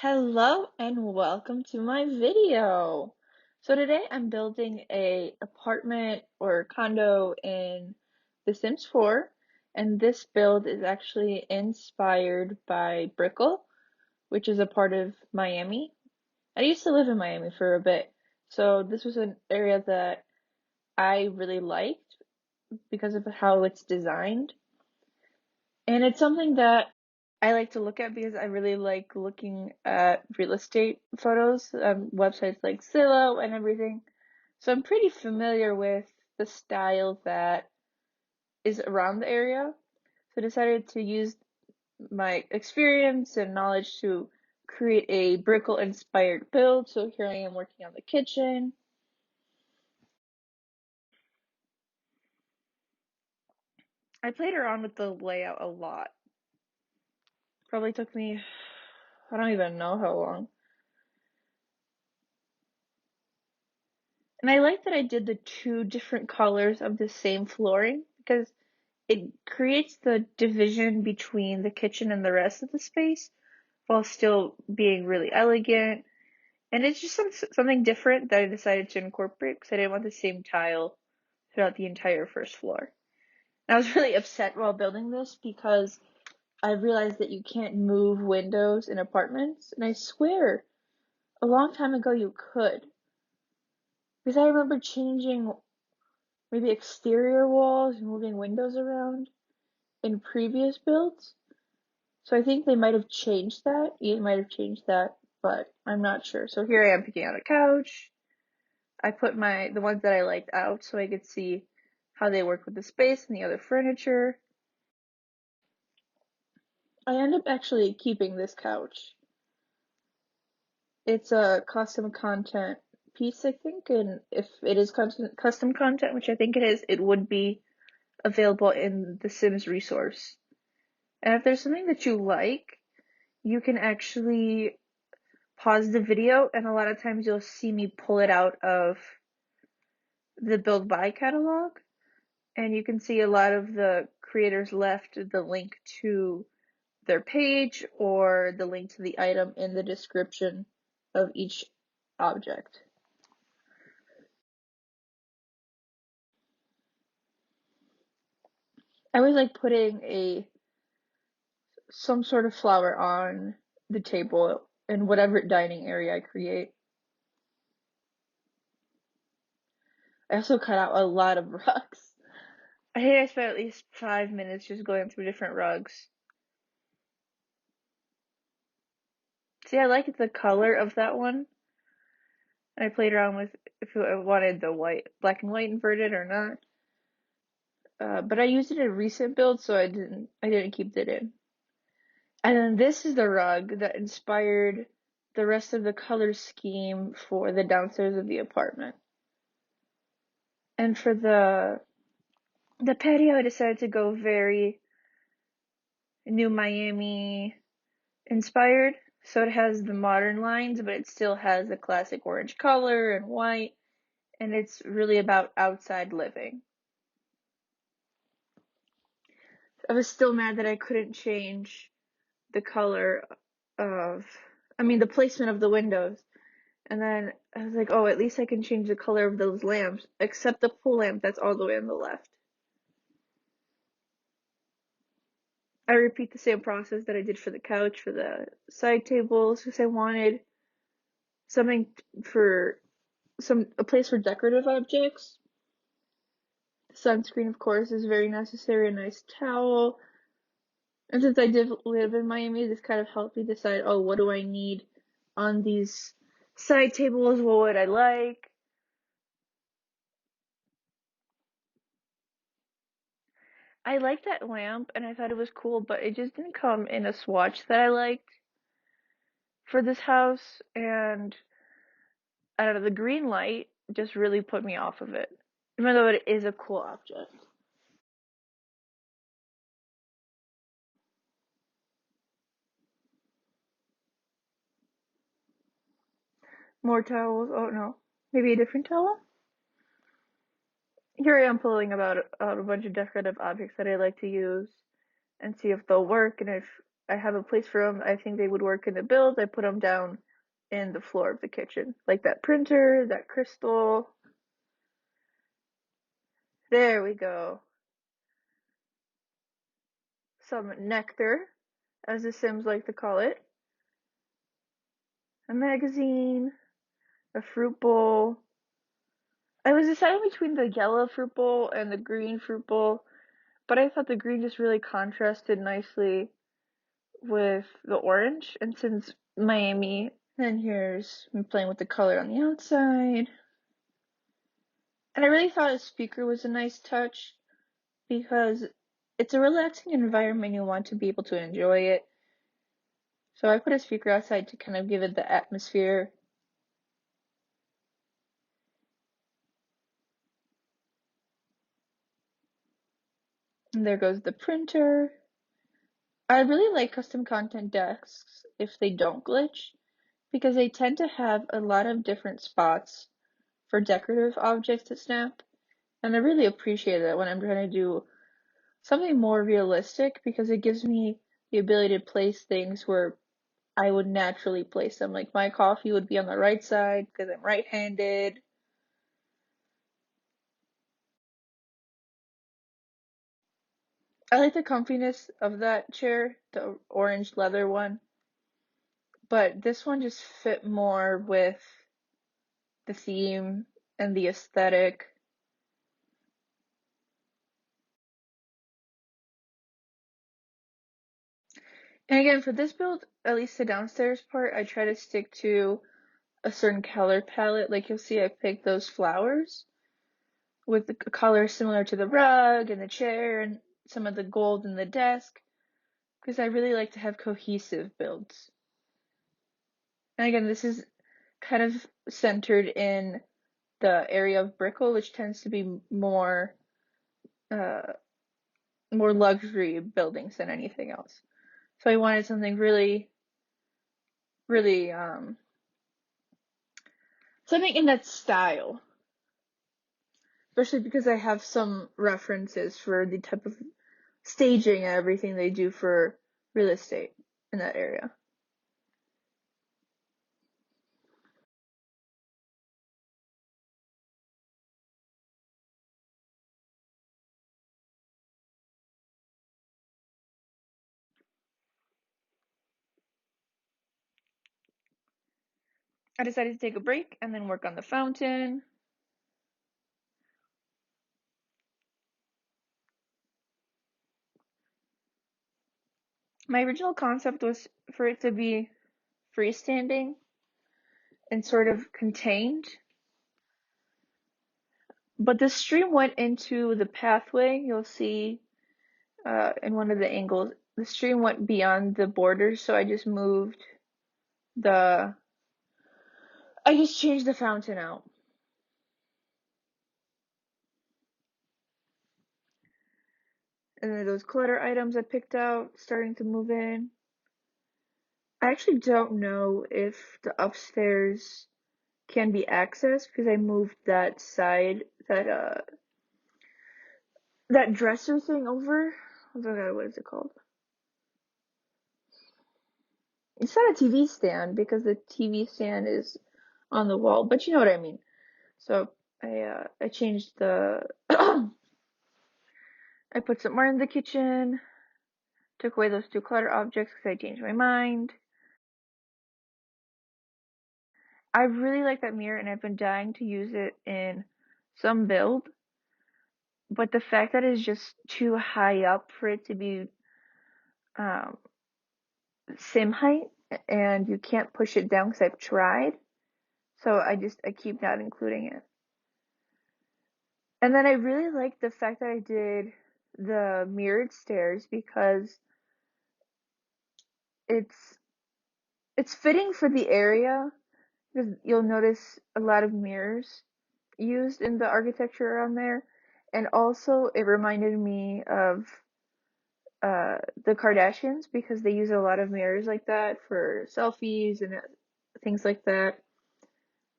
Hello and welcome to my video. So today I'm building a apartment or condo in The Sims 4, and this build is actually inspired by Brickell, which is a part of Miami. I used to live in Miami for a bit, so this was an area that I really liked because of how it's designed. And it's something that I like to look at because I really like looking at real estate photos on websites like Zillow and everything. So I'm pretty familiar with the style that is around the area. So I decided to use my experience and knowledge to create a Brickell inspired build. So here I am working on the kitchen. I played around with the layout a lot. Probably took me, I don't even know how long. And I like that I did the two different colors of the same flooring because it creates the division between the kitchen and the rest of the space while still being really elegant. And it's just something different that I decided to incorporate because I didn't want the same tile throughout the entire first floor. And I was really upset while building this because I realized that you can't move windows in apartments. And I swear, a long time ago you could. Because I remember changing maybe exterior walls and moving windows around in previous builds. So I think they might have changed that. You might have changed that, but I'm not sure. So here I am picking out a couch. I put the ones that I liked out so I could see how they work with the space and the other furniture. I end up actually keeping this couch. It's a custom content piece, I think, and if it is custom content, which I think it is, it would be available in the Sims resource. And if there's something that you like, you can actually pause the video, and a lot of times you'll see me pull it out of the build by catalog, and you can see a lot of the creators left the link to their page or the link to the item in the description of each object. I always like putting some sort of flower on the table in whatever dining area I create. I also cut out a lot of rugs. I think I spent at least 5 minutes just going through different rugs. See, I like the color of that one. I played around with if I wanted the black and white inverted or not. But I used it in a recent build, so I didn't keep it in. And then this is the rug that inspired the rest of the color scheme for the downstairs of the apartment. And for the patio, I decided to go very New Miami inspired. So it has the modern lines, but it still has the classic orange color and white. And it's really about outside living. I was still mad that I couldn't change the color of, the placement of the windows. And then I was like, oh, at least I can change the color of those lamps, except the pool lamp that's all the way on the left. I repeat the same process that I did for the couch, for the side tables, because I wanted something for a place for decorative objects. Sunscreen, of course, is very necessary, a nice towel. And since I did live in Miami, this kind of helped me decide, oh, what do I need on these side tables? What would I like? I liked that lamp and I thought it was cool, but it just didn't come in a swatch that I liked for this house. And I don't know, the green light just really put me off of it, even though it is a cool object. More towels. Oh no, maybe a different towel? Here I am pulling out a bunch of decorative objects that I like to use and see if they'll work and if I have a place for them. I think they would work in the build. I put them down in the floor of the kitchen. Like that printer, that crystal. There we go. Some nectar, as the Sims like to call it. A magazine, a fruit bowl. I was deciding between the yellow fruit bowl and the green fruit bowl, but I thought the green just really contrasted nicely with the orange. And since Miami, then here's me playing with the color on the outside. And I really thought a speaker was a nice touch because it's a relaxing environment. You want to be able to enjoy it. So I put a speaker outside to kind of give it the atmosphere. And there goes the printer. I really like custom content desks if they don't glitch because they tend to have a lot of different spots for decorative objects to snap. And I really appreciate that when I'm trying to do something more realistic because it gives me the ability to place things where I would naturally place them. Like my coffee would be on the right side because I'm right-handed. I like the comfiness of that chair, the orange leather one, but this one just fit more with the theme and the aesthetic. And again, for this build, at least the downstairs part, I try to stick to a certain color palette. Like you'll see I picked those flowers with the color similar to the rug and the chair and some of the gold in the desk because I really like to have cohesive builds. And again, this is kind of centered in the area of Brickell, which tends to be uh, more luxury buildings than anything else. So I wanted something really, really, something in that style. Especially because I have some references for the type of staging and everything they do for real estate in that area. I decided to take a break and then work on the fountain. My original concept was for it to be freestanding and sort of contained, but the stream went into the pathway. You'll see in one of the angles, the stream went beyond the borders, so the, I just changed the fountain out. And then those clutter items I picked out starting to move in. I actually don't know if the upstairs can be accessed because I moved that side, that dresser thing over. I forgot what is it called. It's not a TV stand because the TV stand is on the wall, but you know what I mean. So I changed the I put some more in the kitchen, took away those two clutter objects because I changed my mind. I really like that mirror and I've been dying to use it in some build, but the fact that it's just too high up for it to be um, sim height and you can't push it down because I've tried, so I keep not including it. And then I really like the fact that I did the mirrored stairs because it's it's fitting for the area because you'll notice a lot of mirrors used in the architecture around there. And also it reminded me of the Kardashians because they use a lot of mirrors like that for selfies and things like that.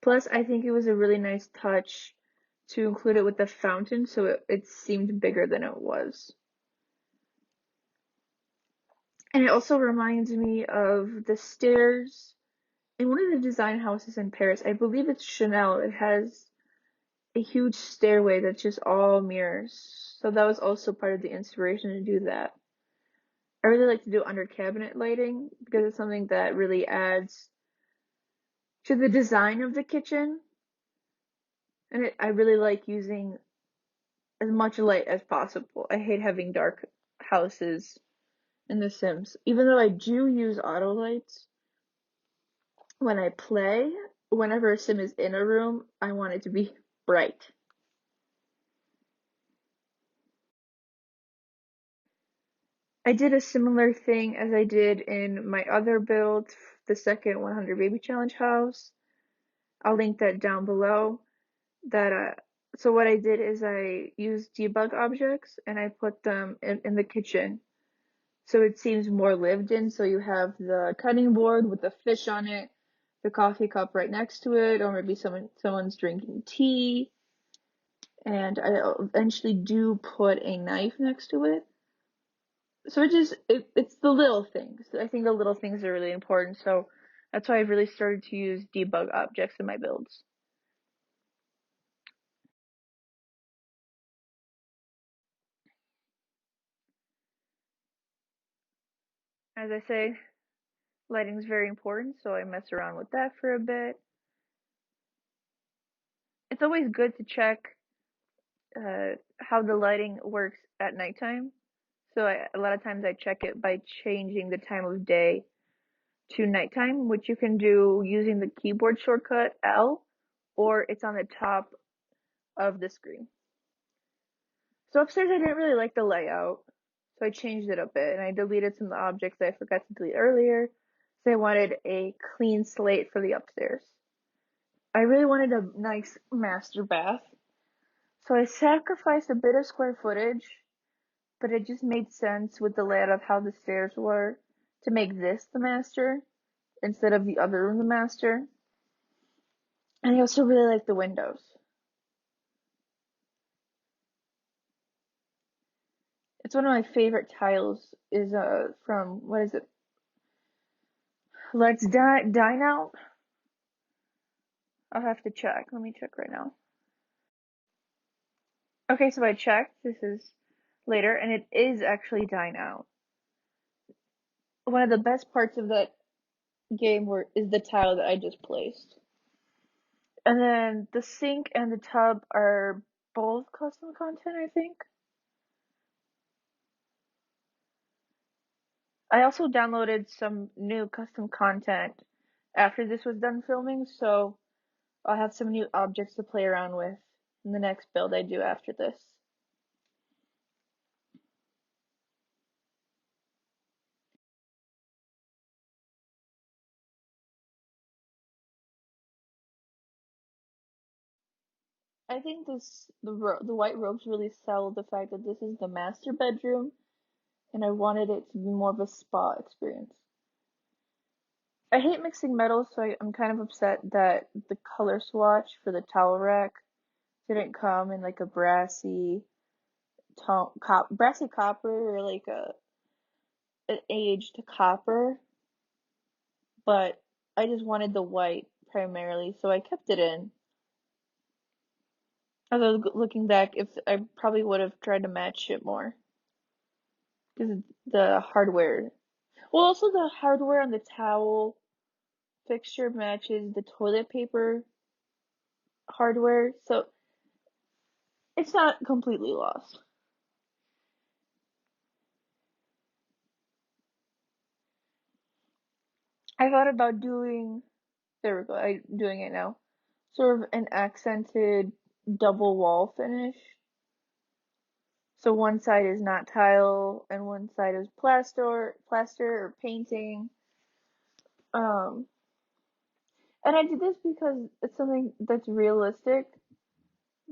Plus, I think it was a really nice touch to include it with the fountain so it seemed bigger than it was. And it also reminds me of the stairs in one of the design houses in Paris. I believe it's Chanel. It has a huge stairway that's just all mirrors. So that was also part of the inspiration to do that. I really like to do under cabinet lighting because it's something that really adds to the design of the kitchen. And I really like using as much light as possible. I hate having dark houses in The Sims. Even though I do use auto lights when I play, whenever a sim is in a room, I want it to be bright. I did a similar thing as I did in my other build, the second 100 Baby Challenge house. I'll link that down below. That So what I did is I used debug objects and I put them in the kitchen. So it seems more lived in. So you have the cutting board with the fish on it, the coffee cup right next to it, or maybe someone's drinking tea. And I eventually do put a knife next to it. So it's the little things. I think the little things are really important. So that's why I've really started to use debug objects in my builds. As I say, lighting is very important, so I mess around with that for a bit. It's always good to check how the lighting works at nighttime. So a lot of times I check it by changing the time of day to nighttime, which you can do using the keyboard shortcut L, or it's on the top of the screen. So upstairs I didn't really like the layout, so I changed it a bit and I deleted some of the objects that I forgot to delete earlier. So I wanted a clean slate for the upstairs. I really wanted a nice master bath, so I sacrificed a bit of square footage, but it just made sense with the layout of how the stairs were to make this the master instead of the other room the master. And I also really like the windows. It's one of my favorite tiles is from what is it? Let's Dine Out. I'll have to check. Let me check right now. Okay, so I checked. This is later, and it is actually Dine Out. One of the best parts of that game is the tile that I just placed. And then the sink and the tub are both custom content, I think. I also downloaded some new custom content after this was done filming, so I'll have some new objects to play around with in the next build I do after this. I think the white robes really sell the fact that this is the master bedroom, and I wanted it to be more of a spa experience. I hate mixing metals, so I'm kind of upset that the color swatch for the towel rack didn't come in like a brassy copper or like an aged copper, but I just wanted the white primarily, so I kept it in. Although looking back, if I probably would have tried to match it more because the hardware. Well, also the hardware on the towel fixture matches the toilet paper hardware, so it's not completely lost. I thought about doing, there we go, I'm doing it now, sort of an accented double wall finish. So one side is not tile and one side is plaster or painting. Um, and I did this because it's something that's realistic.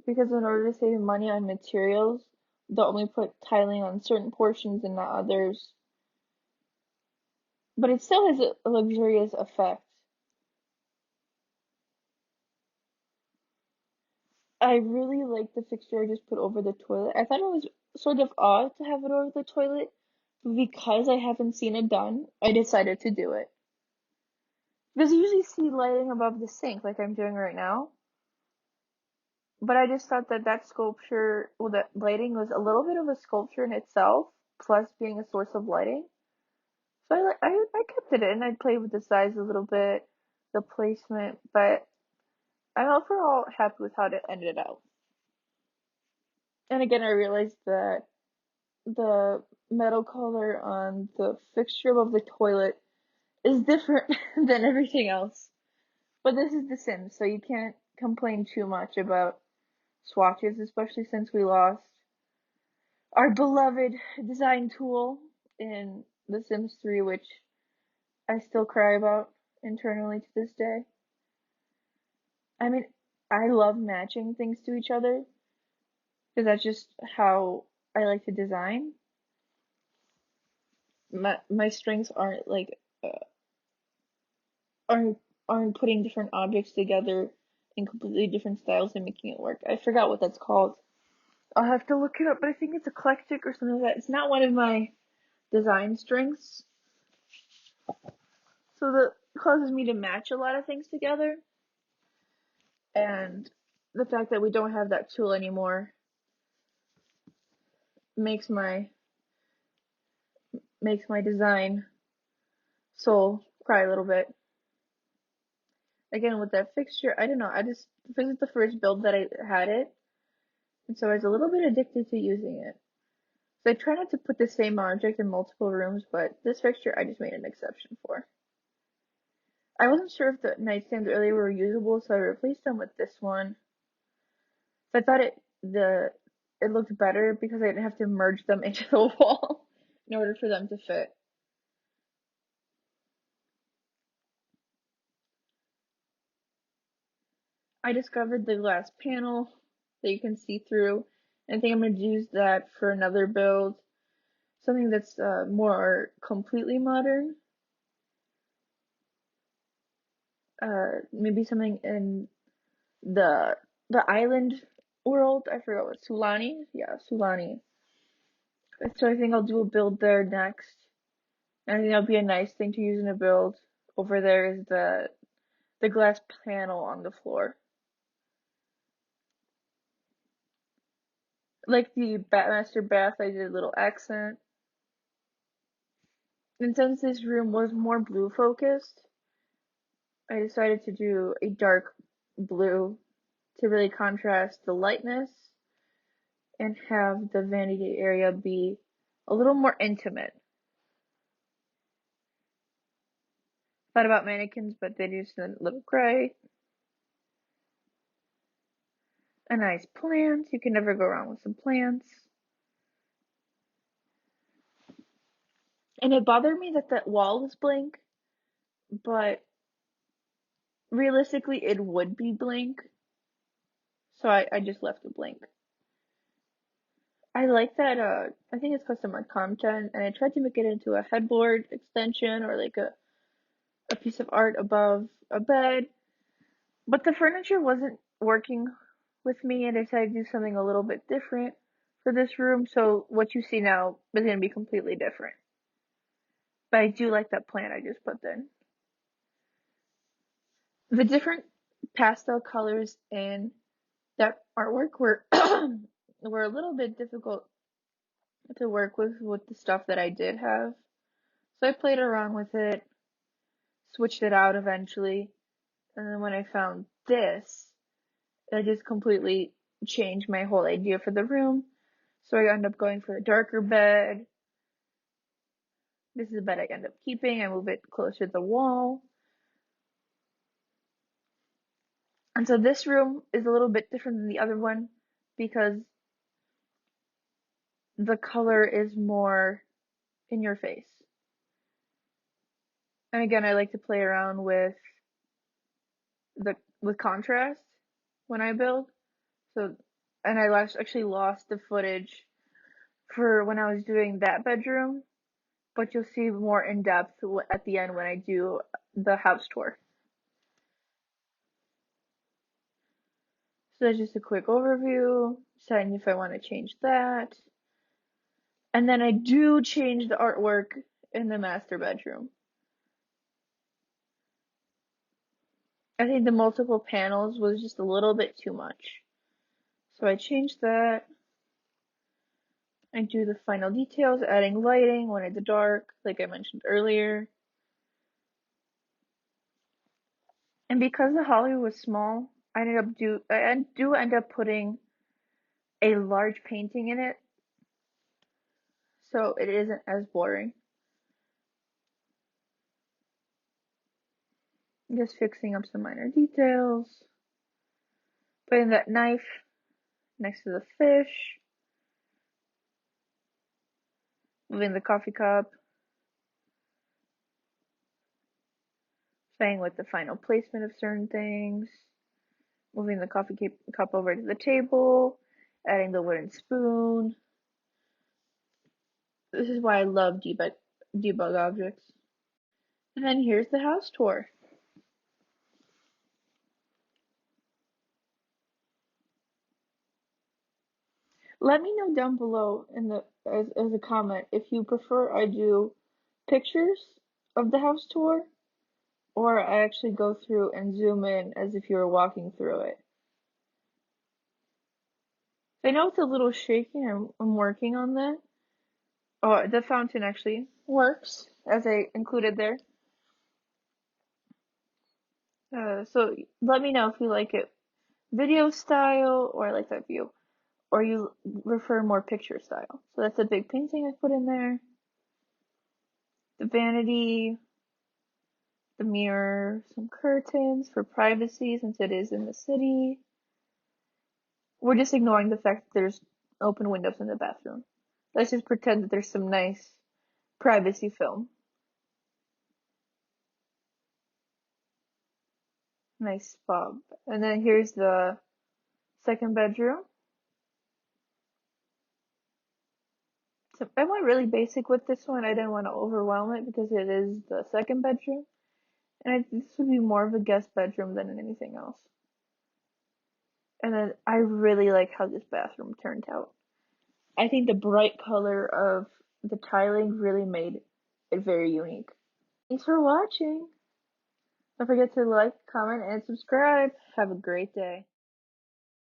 Because in order to save money on materials, they'll only put tiling on certain portions and not others. But it still has a luxurious effect. I really like the fixture I just put over the toilet. I thought it was sort of odd to have it over the toilet, because I haven't seen it done, I decided to do it. Because you usually see lighting above the sink, like I'm doing right now. But I just thought that that sculpture, well, that lighting was a little bit of a sculpture in itself, plus being a source of lighting. So I kept it in. I played with the size a little bit, the placement, but I'm overall happy with how it ended out. And again, I realized that the metal color on the fixture above the toilet is different than everything else. But this is The Sims, so you can't complain too much about swatches, especially since we lost our beloved design tool in The Sims 3, which I still cry about internally to this day. I mean, I love matching things to each other because that's just how I like to design. My strengths aren't like aren't aren't putting different objects together in completely different styles and making it work. I forgot what that's called. I'll have to look it up, but I think it's eclectic or something like that. It's not one of my design strengths, so that causes me to match a lot of things together. And the fact that we don't have that tool anymore makes my design soul cry a little bit. Again, with that fixture, I don't know. This is the first build that I had it, and so I was a little bit addicted to using it. So I try not to put the same object in multiple rooms, but this fixture I just made an exception for. I wasn't sure if the nightstands earlier were usable, so I replaced them with this one. So I thought it looked better because I didn't have to merge them into the wall in order for them to fit. I discovered the glass panel that you can see through. And I think I'm going to use that for another build. Something that's more completely modern. Maybe something in the island world. I forgot what Sulani. Yeah, Sulani. So I think I'll do a build there next. And I think that'll be a nice thing to use in a build. Over there is the glass panel on the floor. Like the master bath, I did a little accent. And since this room was more blue focused, I decided to do a dark blue to really contrast the lightness and have the vanity area be a little more intimate. Thought about mannequins, but they just a little gray. A nice plant. You can never go wrong with some plants. And it bothered me that that wall was blank, but realistically it would be blank. So I just left it blank. I like that, I think it's customer content, and I tried to make it into a headboard extension or like a piece of art above a bed, but the furniture wasn't working with me, and I decided to do something a little bit different for this room, so what you see now is going to be completely different. But I do like that plant I just put in. The different pastel colors in that artwork were were a little bit difficult to work with the stuff that I did have. So I played around with it, switched it out eventually, and then when I found this, I just completely changed my whole idea for the room. So I ended up going for a darker bed. This is a bed I end up keeping. I move it closer to the wall. And so this room is a little bit different than the other one because the color is more in your face. And again, I like to play around with contrast when I build. So, and actually lost the footage for when I was doing that bedroom, but you'll see more in depth at the end when I do the house tour. So that's just a quick overview, deciding if I want to change that. And then I do change the artwork in the master bedroom. I think the multiple panels was just a little bit too much. So I changed that. I do the final details, adding lighting when it's dark, like I mentioned earlier. And because the hallway was small, I do end up putting a large painting in it, so it isn't as boring. Just fixing up some minor details. Putting that knife next to the fish. Moving the coffee cup. Playing with the final placement of certain things. Moving the coffee cup over to the table. Adding the wooden spoon. This is why I love debug objects. And then here's the house tour. Let me know down below as a comment if you prefer I do pictures of the house tour or I actually go through and zoom in as if you were walking through it. I know it's a little shaky. I'm working on that. Oh, the fountain actually works as I included there. So let me know if you like it video style or like that view, or you prefer more picture style. So that's a big painting I put in there. The vanity, the mirror, some curtains for privacy since it is in the city. We're just ignoring the fact that there's open windows in the bathroom. Let's just pretend that there's some nice privacy film. Nice spot. And then here's the second bedroom. So I went really basic with this one. I didn't want to overwhelm it because it is the second bedroom. And this would be more of a guest bedroom than anything else. And then I really like how this bathroom turned out. I think the bright color of the tiling really made it very unique. Thanks for watching. Don't forget to like, comment, and subscribe. Have a great day.